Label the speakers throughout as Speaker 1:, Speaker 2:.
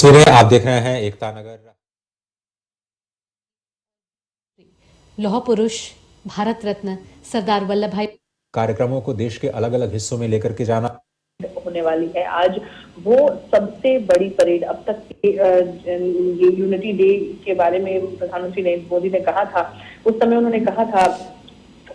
Speaker 1: तस्वीरें आप देख रहे हैं एकता नगर।
Speaker 2: लौह पुरुष भारत रत्न सरदार वल्लभ भाई
Speaker 1: कार्यक्रमों को देश के अलग अलग हिस्सों में लेकर के जाना
Speaker 3: होने वाली है। आज वो सबसे बड़ी परेड अब तक के ये यूनिटी डे के बारे में प्रधानमंत्री नरेंद्र मोदी ने कहा था। उस समय उन्होंने कहा था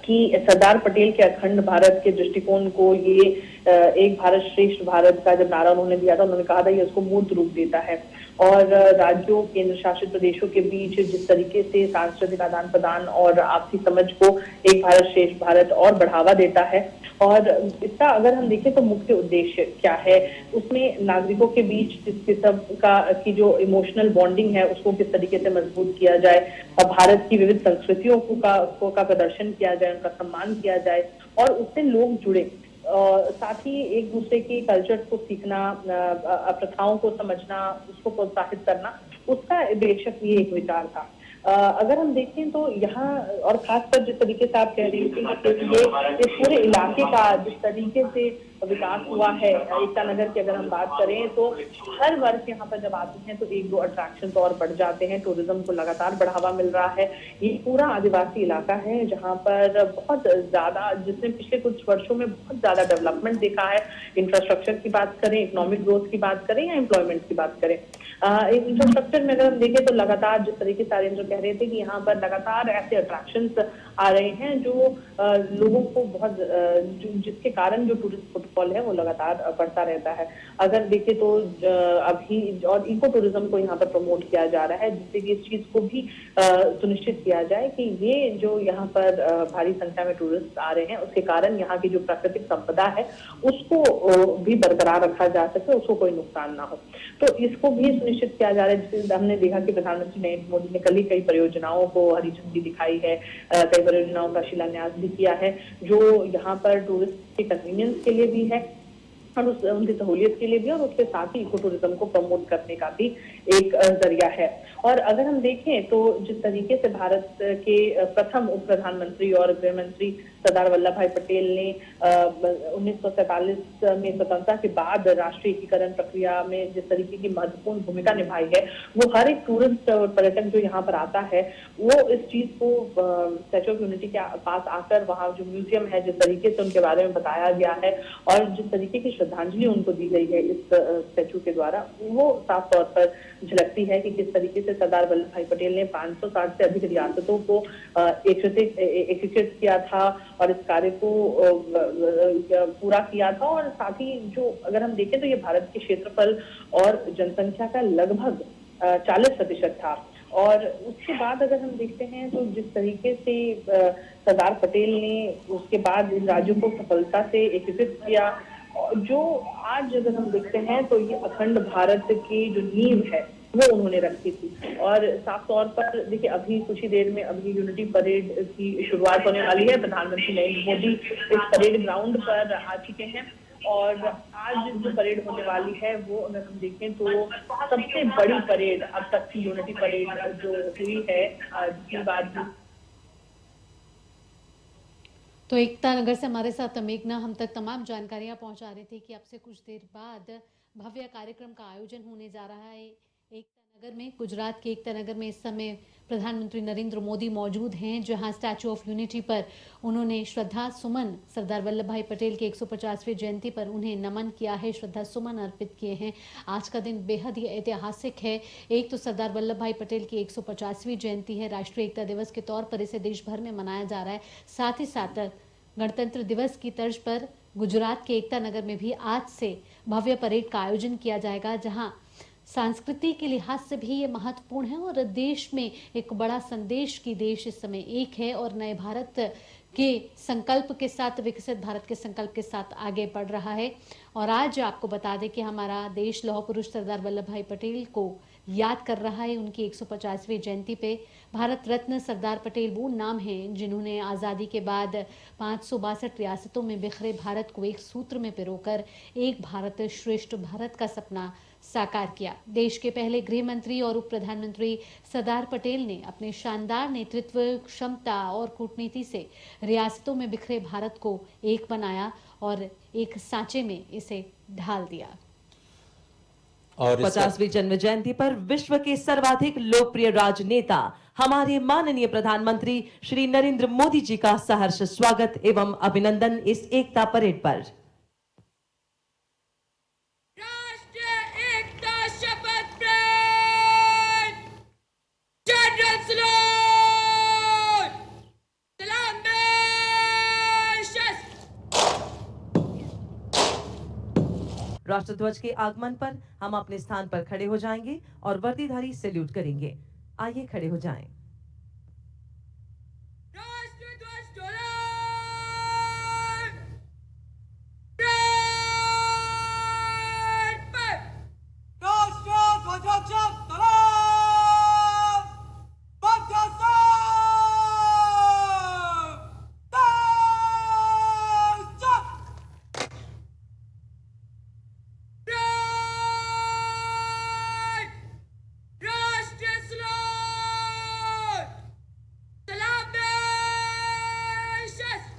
Speaker 3: कि सरदार पटेल के अखंड भारत के दृष्टिकोण को ये एक भारत श्रेष्ठ भारत का जब नारा उन्होंने दिया था, उन्होंने कहा था ये उसको मूर्त रूप देता है और राज्यों केंद्र शासित प्रदेशों के बीच जिस तरीके से सांस्कृतिक आदान प्रदान और आपसी समझ को एक भारत श्रेष्ठ भारत और बढ़ावा देता है। और इसका अगर हम देखें तो मुख्य उद्देश्य क्या है, उसमें नागरिकों के बीच जिस किस्म का की जो इमोशनल बॉन्डिंग है उसको किस तरीके से मजबूत किया जाए और भारत की विविध संस्कृतियों का प्रदर्शन किया जाए, उनका सम्मान किया जाए और उससे लोग जुड़े। साथ ही एक दूसरे की कल्चर को सीखना, प्रथाओं को समझना, उसको प्रोत्साहित करना, उसका बेशक ये एक विचार था। अगर हम देखें तो यहाँ और खासकर जिस तरीके से आप कह रही थी कि ये पूरे इलाके का जिस तरीके से विकास हुआ है, एकता नगर की अगर हम बात करें तो हर वर्ष यहाँ पर जब आते हैं तो एक दो अट्रैक्शन और बढ़ जाते हैं, टूरिज्म को लगातार बढ़ावा मिल रहा है। ये पूरा आदिवासी इलाका है जहाँ पर बहुत ज्यादा, जिसने पिछले कुछ वर्षों में बहुत ज्यादा डेवलपमेंट देखा है। इंफ्रास्ट्रक्चर की बात करें, इकोनॉमिक ग्रोथ की बात करें या एम्प्लॉयमेंट की बात करें। इंफ्रास्ट्रक्चर में अगर हम देखें तो लगातार जिस तरीके से आर्यन कह रहे थे कि यहाँ पर लगातार ऐसे अट्रैक्शंस आ रहे हैं जो लोगों को बहुत जिसके कारण जो टूरिस्ट फुटफॉल है वो लगातार बढ़ता रहता है। अगर देखें तो अभी और इको टूरिज्म को यहाँ पर प्रमोट किया जा रहा है जिससे कि इस चीज को भी सुनिश्चित किया जाए कि ये जो यहाँ पर भारी संख्या में टूरिस्ट आ रहे हैं उसके कारण यहाँ की जो प्राकृतिक संपदा है उसको भी बरकरार रखा जा सके, उसको कोई नुकसान ना हो। तो इसको भी सुनिश्चित किया जा रहा है। जिससे हमने देखा कि प्रधानमंत्री नरेंद्र मोदी ने कल ही कई परियोजनाओं को हरी झंडी दिखाई है, कई परियोजनाओं का शिलान्यास भी किया है जो यहाँ पर टूरिस्ट के कन्वीनियंस के लिए भी है और उनकी सहूलियत के लिए भी, और उसके साथ ही इको टूरिज्म को प्रमोट करने का भी एक जरिया है। और अगर हम देखें तो जिस तरीके से भारत के प्रथम उप प्रधानमंत्री और गृह मंत्री सरदार वल्लभ भाई पटेल ने 1947 में स्वतंत्रता के बाद राष्ट्रीय एकीकरण प्रक्रिया में जिस तरीके की महत्वपूर्ण भूमिका निभाई है, वो हर एक टूरिस्ट और पर्यटक जो यहाँ पर आता है वो इस चीज को स्टैच्यू ऑफ यूनिटी के पास आकर वहाँ जो म्यूजियम है जिस तरीके से उनके बारे में बताया गया है और जिस तरीके की श्रद्धांजलि उनको दी गई है इस स्टैच्यू के द्वारा, वो साफ तौर पर झलकती है कि किस तरीके से सरदार वल्लभ भाई पटेल ने 560 से अधिक रियासतों को एकीकृत किया था और इस कार्य को पूरा किया था। और साथ ही जो अगर हम देखें तो ये भारत के क्षेत्रफल और जनसंख्या का लगभग 40% था। और उसके बाद अगर हम देखते हैं तो जिस तरीके से सरदार पटेल ने उसके बाद इन राज्यों को सफलता से एकीकृत किया, जो आज अगर हम देखते हैं तो ये अखंड भारत की जो नींव है वो उन्होंने रखी थी। और साफ तौर पर देखिए अभी कुछ ही देर में अभी यूनिटी परेड की शुरुआत होने वाली है। प्रधानमंत्री नरेंद्र मोदी इस परेड ग्राउंड पर आ चुके हैं और आज जो परेड होने वाली है वो अगर हम देखें तो सबसे बड़ी परेड अब तक की यूनिटी परेड जो हुई है जिसकी बात।
Speaker 2: तो एकता नगर से हमारे साथ मेघना हम तक तमाम जानकारियां पहुंचा रहे थे कि अब से कुछ देर बाद भव्य कार्यक्रम का आयोजन होने जा रहा है एकता नगर में। गुजरात के एकता नगर में इस समय प्रधानमंत्री नरेंद्र मोदी मौजूद हैं, जहां स्टैच्यू ऑफ यूनिटी पर उन्होंने श्रद्धा सुमन सरदार वल्लभ भाई पटेल के 150वीं जयंती पर उन्हें नमन किया है, श्रद्धा सुमन अर्पित किए हैं। आज का दिन बेहद ही ऐतिहासिक है। एक तो सरदार वल्लभ भाई पटेल की 150वीं जयंती है, राष्ट्रीय एकता दिवस के तौर पर इसे देश भर में मनाया जा रहा है। साथ ही साथ गणतंत्र दिवस की तर्ज पर गुजरात के एकता नगर में भी आज से भव्य परेड का आयोजन किया जाएगा, जहां संस्कृति के लिहाज से भी ये महत्वपूर्ण है और देश में एक बड़ा संदेश कि देश इस समय एक है और नए भारत के संकल्प के साथ, विकसित भारत के संकल्प के साथ आगे बढ़ रहा है। और आज आपको बता दें कि हमारा देश लौह पुरुष सरदार वल्लभ भाई पटेल को याद कर रहा है। उनकी 150वीं जयंती पे भारत रत्न सरदार पटेल वो नाम हैं जिन्होंने आज़ादी के बाद 562 रियासतों में बिखरे भारत को एक सूत्र में पिरोकर एक भारत श्रेष्ठ भारत का सपना साकार किया। देश के पहले गृह मंत्री और उप प्रधानमंत्री सरदार पटेल ने अपने शानदार नेतृत्व क्षमता और कूटनीति से रियासतों में बिखरे भारत को एक बनाया और एक सांचे में इसे ढाल दिया।
Speaker 1: और इसका
Speaker 4: 50वीं जन्म जयंती पर विश्व के सर्वाधिक लोकप्रिय राजनेता हमारे माननीय प्रधानमंत्री श्री नरेंद्र मोदी जी का सहर्ष स्वागत एवं अभिनंदन इस एकता परेड पर।
Speaker 5: राष्ट्रीय एकता शपथ परेड, जनरल सैल्यूट, सलामी शस्त्र।
Speaker 4: राष्ट्रध्वज के आगमन पर हम अपने स्थान पर खड़े हो जाएंगे और वर्दीधारी सैल्यूट करेंगे। आइए खड़े हो जाएं।
Speaker 5: राष्ट्रध्वज डोले। परेड पर। परेड, राष्ट्रीय सैल्यूट, सलामी शस्त्र।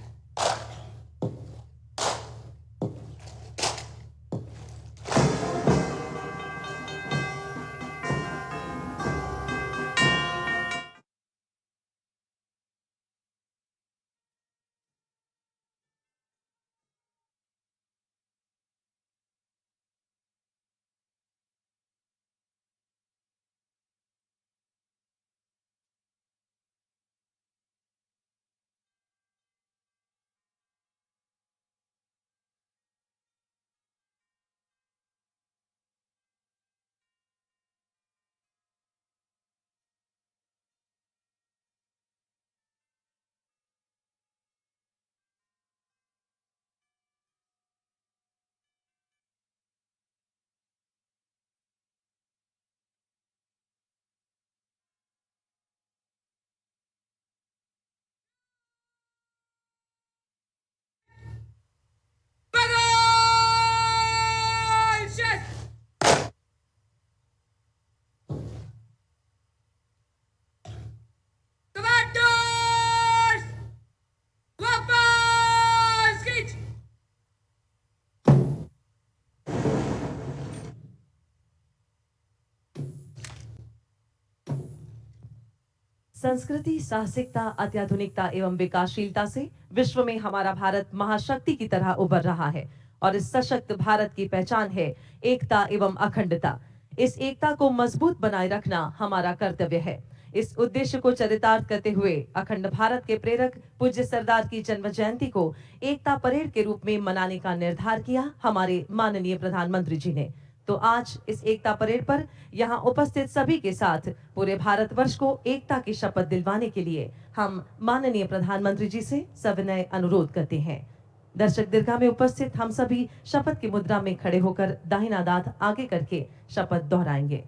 Speaker 5: परेड शस्त्र। कमांडर्स, वापस खींच।
Speaker 4: संस्कृति, साहसिकता, अत्याधुनिकता एवं विकासशीलता से विश्व में हमारा भारत महाशक्ति की तरह उभर रहा है और इस सशक्त भारत की पहचान है एकता एवं अखंडता। इस एकता को मजबूत बनाए रखना हमारा कर्तव्य है। इस उद्देश्य को चरितार्थ करते हुए अखंड भारत के प्रेरक पूज्य सरदार की जन्म जयंती को एकता परेड के रूप में मनाने का निर्धार किया हमारे माननीय प्रधानमंत्री जी ने। तो आज इस एकता परेड पर यहाँ उपस्थित सभी के साथ पूरे भारतवर्ष को एकता की शपथ दिलवाने के लिए हम माननीय प्रधानमंत्री जी से सविनय अनुरोध करते हैं। दर्शक दीर्घा में उपस्थित हम सभी शपथ की मुद्रा में खड़े होकर दाहिना दांत आगे करके शपथ दोहराएंगे।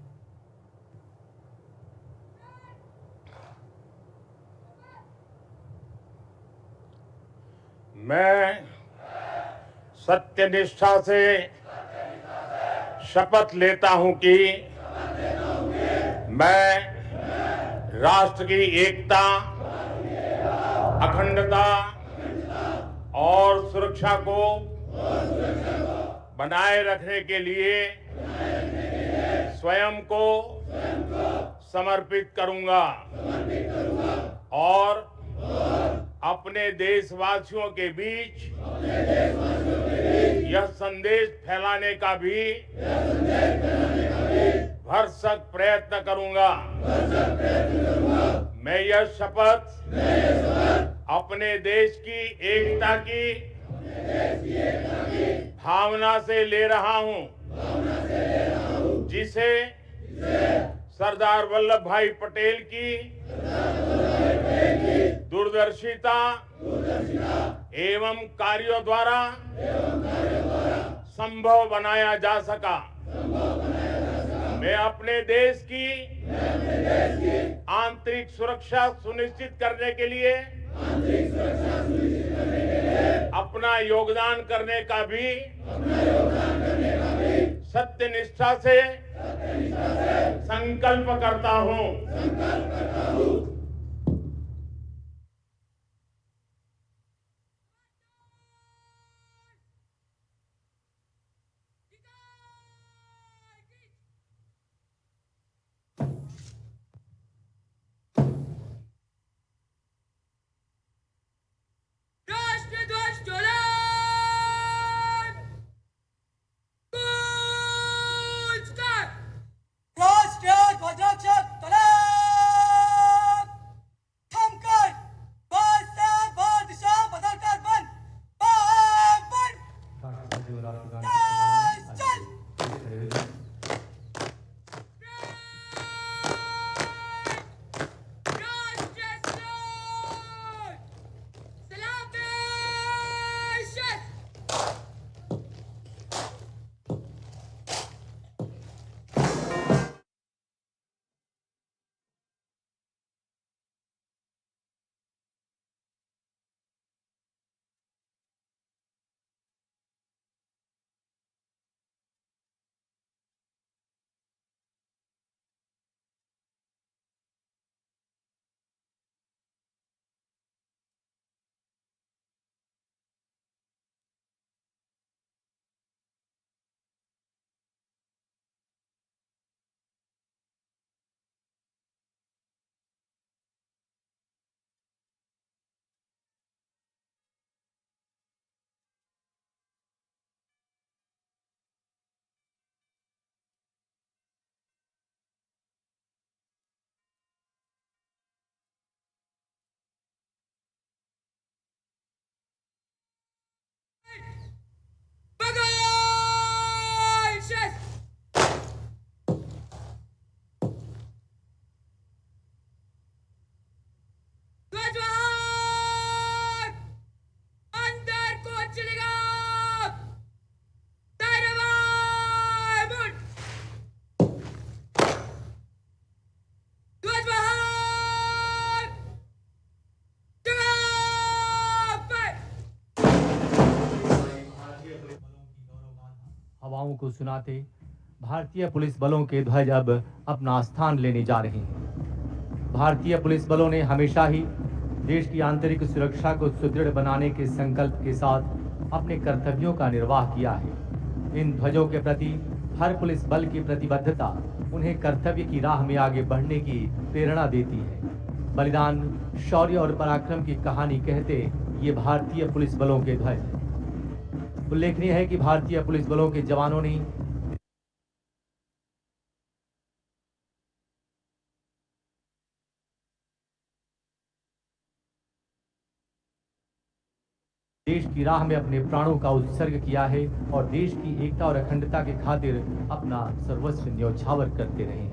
Speaker 6: मैं सत्यनिष्ठा से शपथ लेता हूं कि मैं राष्ट्र की एकता, अखंडता और सुरक्षा को बनाए रखने के लिए स्वयं को समर्पित करूंगा और अपने देशवासियों के बीच यह संदेश फैलाने का भी भरसक प्रयत्न करूंगा। मैं यह शपथ अपने देश की एकता की भावना से ले रहा हूं, जिसे सरदार वल्लभ भाई पटेल की दूरदर्शिता एवं कार्यों द्वारा संभव बनाया जा सका। मैं अपने देश की आंतरिक सुरक्षा सुनिश्चित करने के लिए अपना योगदान करने का भी सत्यनिष्ठा से संकल्प करता हूं।
Speaker 5: ध्वजरक्षक तैनात थमकर बस से बस दिशा बदलकर बंद चल
Speaker 7: हवाओं को सुनाते भारतीय पुलिस बलों के ध्वज अब अपना स्थान लेने जा रहे हैं। भारतीय पुलिस बलों ने हमेशा ही देश की आंतरिक सुरक्षा को सुदृढ़ बनाने के संकल्प के साथ अपने कर्तव्यों का निर्वाह किया है। इन ध्वजों के प्रति हर पुलिस बल की प्रतिबद्धता उन्हें कर्तव्य की राह में आगे बढ़ने की प्रेरणा देती है। बलिदान, शौर्य और पराक्रम की कहानी कहते ये भारतीय पुलिस बलों के ध्वज। उल्लेखनीय है कि भारतीय पुलिस बलों के जवानों ने देश की राह में अपने प्राणों का उत्सर्ग किया है और देश की एकता और अखंडता के खातिर अपना सर्वस्व न्यौछावर करते रहे हैं।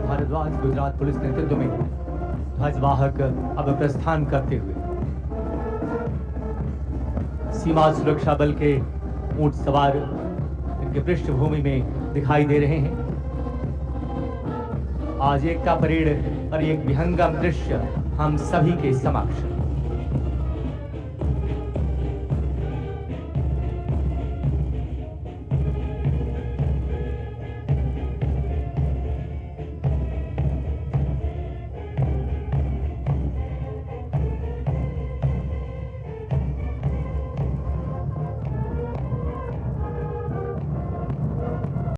Speaker 7: भारद्वाज गुजरात पुलिस नेतृत्व में ध्वजवाहक अब प्रस्थान करते हुए सीमा सुरक्षा बल के ऊंट सवार इनके पृष्ठभूमि में दिखाई दे रहे हैं। आज एकता परेड और एक विहंगम दृश्य हम सभी के समक्ष